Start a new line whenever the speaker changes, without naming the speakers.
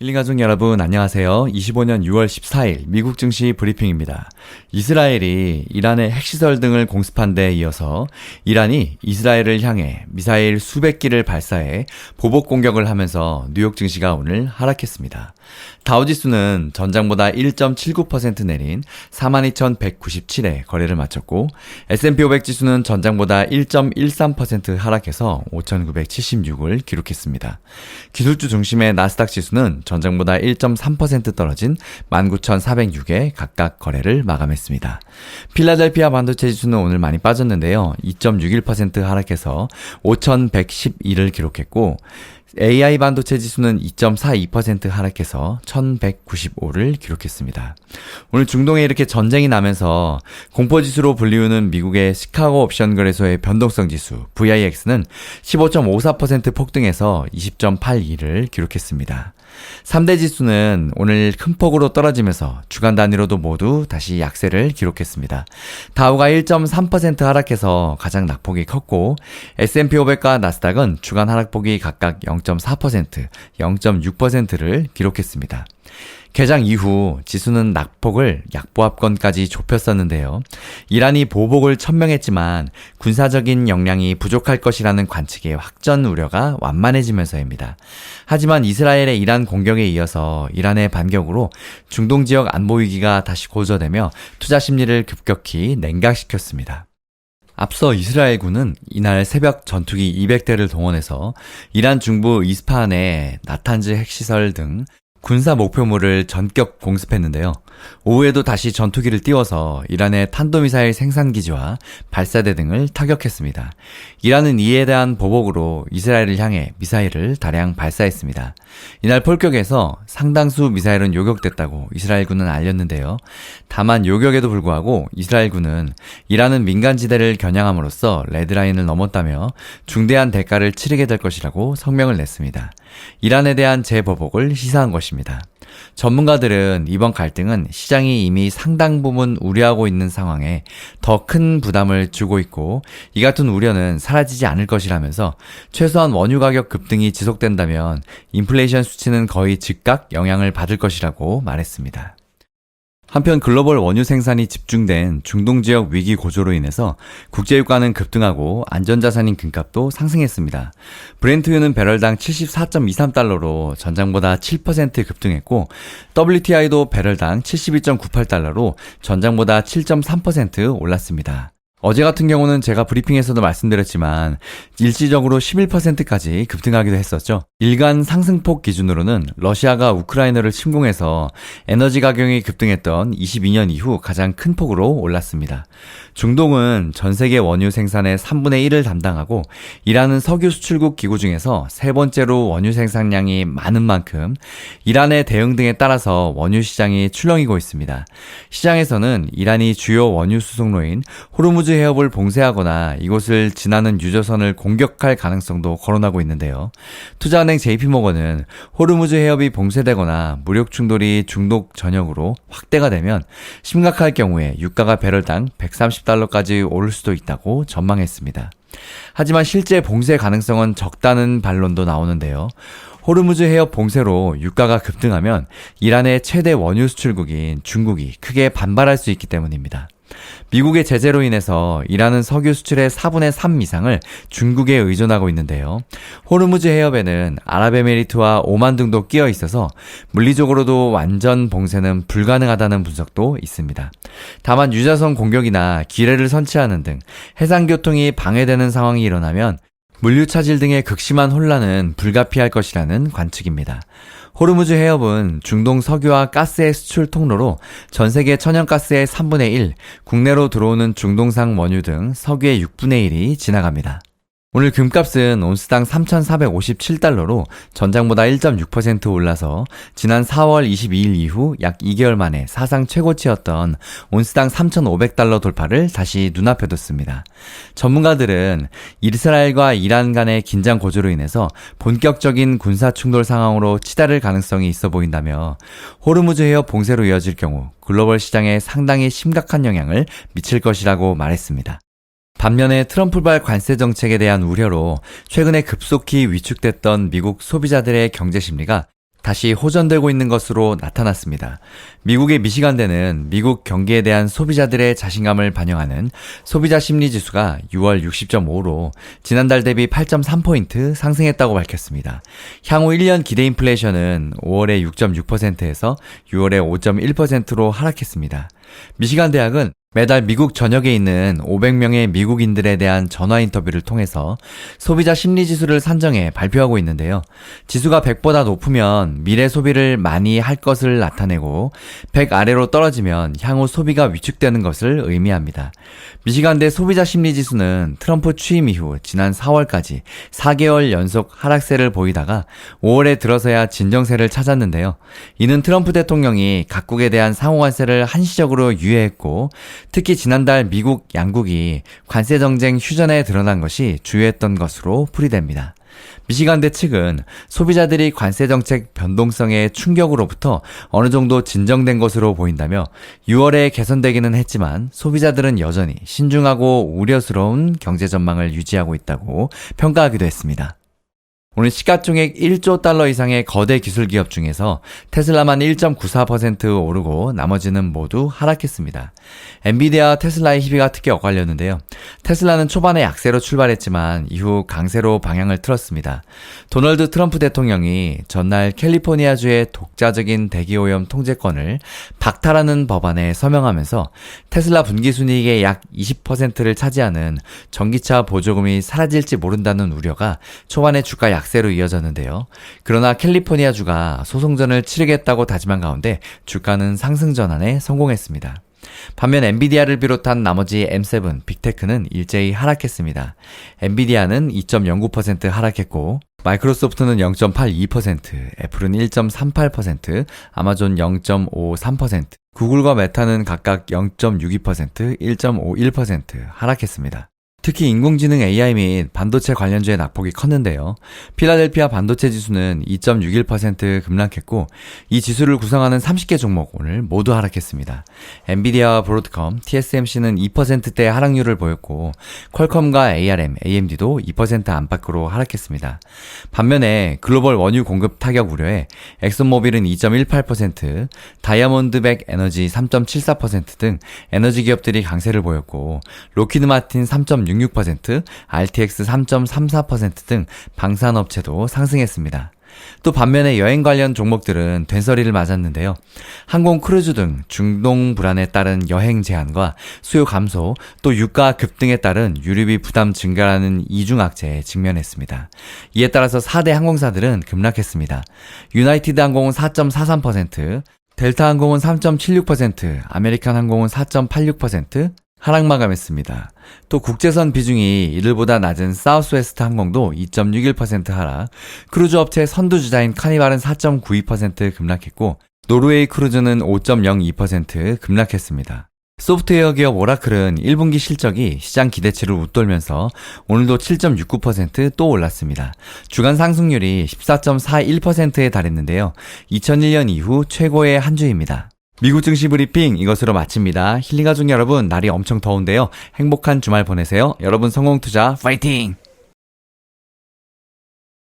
힐링가족 여러분 안녕하세요. 25년 6월 14일 미국 증시 브리핑입니다. 이스라엘이 이란의 핵시설 등을 공습한 데 이어서 이란이 이스라엘을 향해 미사일 수백 기를 발사해 보복 공격을 하면서 뉴욕 증시가 오늘 하락했습니다. 다우지수는 전장보다 1.79% 내린 42,197에 거래를 마쳤고 S&P 500 지수는 전장보다 1.13% 하락해서 5,976을 기록했습니다. 기술주 중심의 나스닥 지수는 전장보다 1.3% 떨어진 19,406에 각각 거래를 마감했습니다. 필라델피아 반도체 지수는 오늘 많이 빠졌는데요. 2.61% 하락해서 5,112를 기록했고 AI 반도체 지수는 2.42% 하락해서 1195를 기록했습니다. 오늘 중동에 이렇게 전쟁이 나면서 공포지수로 불리우는 미국의 시카고 옵션 거래소의 변동성 지수 VIX는 15.54% 폭등해서 20.82를 기록했습니다. 3대 지수는 오늘 큰 폭으로 떨어지면서 주간 단위로도 모두 다시 약세를 기록했습니다. 다우가 1.3% 하락해서 가장 낙폭이 컸고 S&P 500과 나스닥은 주간 하락폭이 각각 0.4%, 0.6%를 기록했습니다. 개장 이후 지수는 낙폭을 약보합권까지 좁혔었는데요. 이란이 보복을 천명했지만 군사적인 역량이 부족할 것이라는 관측의 확전 우려가 완만해지면서입니다. 하지만 이스라엘의 이란 공격에 이어서 이란의 반격으로 중동 지역 안보 위기가 다시 고조되며 투자 심리를 급격히 냉각시켰습니다. 앞서 이스라엘군은 이날 새벽 전투기 200대를 동원해서 이란 중부 이스파한의 나탄즈 핵시설 등 군사 목표물을 전격 공습했는데요. 오후에도 다시 전투기를 띄워서 이란의 탄도미사일 생산기지와 발사대 등을 타격했습니다. 이란은 이에 대한 보복으로 이스라엘을 향해 미사일을 다량 발사했습니다. 이날 폭격에서 상당수 미사일은 요격됐다고 이스라엘군은 알렸는데요. 다만 요격에도 불구하고 이스라엘군은 이란은 민간지대를 겨냥함으로써 레드라인을 넘었다며 중대한 대가를 치르게 될 것이라고 성명을 냈습니다. 이란에 대한 재보복을 시사한 것입니다. 전문가들은 이번 갈등은 시장이 이미 상당 부분 우려하고 있는 상황에 더 큰 부담을 주고 있고 이 같은 우려는 사라지지 않을 것이라면서 최소한 원유 가격 급등이 지속된다면 인플레이션 수치는 거의 즉각 영향을 받을 것이라고 말했습니다. 한편 글로벌 원유 생산이 집중된 중동 지역 위기 고조로 인해서 국제유가는 급등하고 안전자산인 금값도 상승했습니다. 브렌트유는 배럴당 74.23달러로 전장보다 7% 급등했고 WTI도 배럴당 72.98달러로 전장보다 7.3% 올랐습니다. 어제 같은 경우는 제가 브리핑에서도 말씀드렸지만 일시적으로 11%까지 급등하기도 했었죠. 일간 상승폭 기준으로는 러시아가 우크라이나를 침공해서 에너지 가격이 급등했던 22년 이후 가장 큰 폭으로 올랐습니다. 중동은 전 세계 원유 생산의 3분의 1을 담당하고 이란은 석유 수출국 기구 중에서 세 번째로 원유 생산량이 많은 만큼 이란의 대응 등에 따라서 원유 시장이 출렁이고 있습니다. 시장에서는 이란이 주요 원유 수송로인 호르무즈 해협을 봉쇄하거나 이곳을 지나는 유조선을 공격할 가능성도 거론하고 있는데요. 투자은행 JP모건은 호르무즈 해협이 봉쇄되거나 무력 충돌이 중동 전역으로 확대가 되면 심각할 경우에 유가가 배럴당 130달러까지 오를 수도 있다고 전망했습니다. 하지만 실제 봉쇄 가능성은 적다는 반론도 나오는데요. 호르무즈 해협 봉쇄로 유가가 급등하면 이란의 최대 원유 수출국인 중국이 크게 반발할 수 있기 때문입니다. 미국의 제재로 인해서 이란은 석유 수출의 4분의 3 이상을 중국에 의존하고 있는데요. 호르무즈 해협에는 아랍에미리트와 오만 등도 끼어 있어서 물리적으로도 완전 봉쇄는 불가능하다는 분석도 있습니다. 다만 유자선 공격이나 기뢰를 선치하는 등 해상교통이 방해되는 상황이 일어나면 물류 차질 등의 극심한 혼란은 불가피할 것이라는 관측입니다. 호르무즈 해협은 중동 석유와 가스의 수출 통로로 전 세계 천연가스의 3분의 1, 국내로 들어오는 중동산 원유 등 석유의 6분의 1이 지나갑니다. 오늘 금값은 온스당 3,457달러로 전장보다 1.6% 올라서 지난 4월 22일 이후 약 2개월 만에 사상 최고치였던 온스당 3,500달러 돌파를 다시 눈앞에 뒀습니다. 전문가들은 이스라엘과 이란 간의 긴장 고조로 인해서 본격적인 군사 충돌 상황으로 치달을 가능성이 있어 보인다며 호르무즈 해협 봉쇄로 이어질 경우 글로벌 시장에 상당히 심각한 영향을 미칠 것이라고 말했습니다. 반면에 트럼프발 관세 정책에 대한 우려로 최근에 급속히 위축됐던 미국 소비자들의 경제 심리가 다시 호전되고 있는 것으로 나타났습니다. 미국의 미시간대는 미국 경기에 대한 소비자들의 자신감을 반영하는 소비자 심리지수가 6월 60.5로 지난달 대비 8.3포인트 상승했다고 밝혔습니다. 향후 1년 기대 인플레이션은 5월에 6.6%에서 6월에 5.1%로 하락했습니다. 미시간 대학은 매달 미국 전역에 있는 500명의 미국인들에 대한 전화 인터뷰를 통해서 소비자 심리지수를 산정해 발표하고 있는데요. 지수가 100보다 높으면 미래 소비를 많이 할 것을 나타내고 100 아래로 떨어지면 향후 소비가 위축되는 것을 의미합니다. 미시간대 소비자 심리지수는 트럼프 취임 이후 지난 4월까지 4개월 연속 하락세를 보이다가 5월에 들어서야 진정세를 찾았는데요. 이는 트럼프 대통령이 각국에 대한 상호관세를 한시적으로 유예했고 특히 지난달 미국 양국이 관세 정쟁 휴전에 드러난 것이 주요했던 것으로 풀이됩니다. 미시간대 측은 소비자들이 관세 정책 변동성의 충격으로부터 어느 정도 진정된 것으로 보인다며 6월에 개선되기는 했지만 소비자들은 여전히 신중하고 우려스러운 경제 전망을 유지하고 있다고 평가하기도 했습니다. 오늘 시가총액 1조 달러 이상의 거대 기술 기업 중에서 테슬라만 1.94% 오르고 나머지는 모두 하락했습니다. 엔비디아와 테슬라의 희비가 특히 엇갈렸는데요. 테슬라는 초반에 약세로 출발했지만 이후 강세로 방향을 틀었습니다. 도널드 트럼프 대통령이 전날 캘리포니아주의 독자적인 대기오염 통제권을 박탈하는 법안에 서명하면서 테슬라 분기순이익의 약 20%를 차지하는 전기차 보조금이 사라질지 모른다는 우려가 초반에 주가 약세로 이어졌는데요. 그러나 캘리포니아주가 소송전을 치르겠다고 다짐한 가운데 주가는 상승 전환에 성공했습니다. 반면 엔비디아를 비롯한 나머지 M7 빅테크는 일제히 하락했습니다. 엔비디아는 2.09% 하락했고 마이크로소프트는 0.82%, 애플은 1.38%, 아마존 0.53%, 구글과 메타는 각각 0.62%, 1.51% 하락했습니다. 특히 인공지능 AI 및 반도체 관련주의 낙폭이 컸는데요. 필라델피아 반도체 지수는 2.61% 급락했고 이 지수를 구성하는 30개 종목 오늘 모두 하락했습니다. 엔비디아와 브로드컴, TSMC는 2%대 하락률을 보였고 퀄컴과 ARM, AMD도 2% 안팎으로 하락했습니다. 반면에 글로벌 원유 공급 타격 우려에 엑슨모빌은 2.18%, 다이아몬드백 에너지 3.74% 등 에너지 기업들이 강세를 보였고 로키드 마틴 3.66%, RTX 3.34% 등 방산업체도 상승했습니다. 또 반면에 여행 관련 종목들은 된서리를 맞았는데요. 항공 크루즈 등 중동 불안에 따른 여행 제한과 수요 감소, 또 유가 급등에 따른 유류비 부담 증가라는 이중 악재에 직면했습니다. 이에 따라서 4대 항공사들은 급락했습니다. 유나이티드 항공은 4.43%, 델타 항공은 3.76%, 아메리칸 항공은 4.86%, 하락 마감했습니다. 또 국제선 비중이 이들보다 낮은 사우스웨스트 항공도 2.61% 하락, 크루즈 업체 선두주자인 카니발은 4.92% 급락했고 노르웨이 크루즈는 5.02% 급락했습니다. 소프트웨어 기업 오라클은 1분기 실적이 시장 기대치를 웃돌면서 오늘도 7.69% 또 올랐습니다. 주간 상승률이 14.41%에 달했는데요. 2001년 이후 최고의 한 주입니다. 미국 증시 브리핑 이것으로 마칩니다. 힐링가 중 여러분 날이 엄청 더운데요. 행복한 주말 보내세요. 여러분 성공 투자 파이팅!